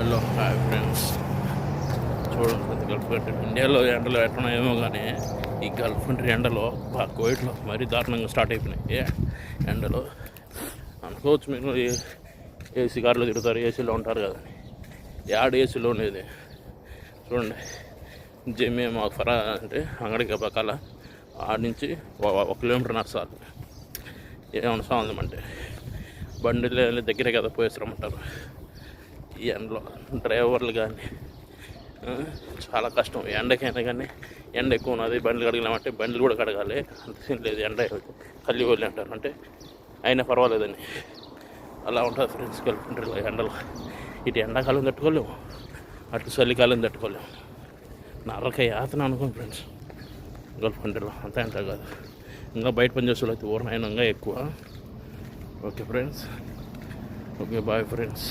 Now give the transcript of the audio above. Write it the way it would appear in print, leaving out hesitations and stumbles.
కంట్రీలో. Hi friends, చూడండి Gulf country. ఇండియాలో ఎండలు ఎట్లున్నాయేమో కానీ ఈ గల్ఫ్ కంట్రీ ఎండలో కోవిడ్లో మరీ దారుణంగా స్టార్ట్ అయిపోయినాయి ఎండలు. అనుకోవచ్చు మీరు ఏసీ కార్లో తిరుగుతారు, ఏసీలో ఉంటారు కదా, యాడ్ ఏసీలో ఉండేది. చూడండి, మేము ఫరా అంటే అంగడికి పక్కల ఆడ నుంచి 1 కిలోమీటర్ నడచాలి. ఏమన్నా సాంతం అంటే బండిలో దగ్గరే కదా పోయేసరమంటారు. ఈ ఎండలో డ్రైవర్లు కానీ చాలా కష్టం. ఎండకైనా కానీ ఎండ ఎక్కువ ఉన్నది, బండ్లు కడగలేమంటే బండ్లు కూడా కడగాలి. అంత లేదు, ఎండ కల్లి వాళ్ళు అంటారు అంటే అయినా పర్వాలేదని అలా ఉంటుంది ఫ్రెండ్స్ గల్ఫ్ కంట్రీలో ఎండలు. ఇటు ఎండాకాలం తట్టుకోలేము, అటు చలికాలం తట్టుకోలేము. నరక యాతన అనుకోండి ఫ్రెండ్స్ గల్ఫ్ కంట్రీలో. అంతా ఎండ కాదు, ఇంకా బయట పని చేసే వాళ్ళు అయితే ఊరినైనా ఎక్కువ. Okay friends, okay bye friends.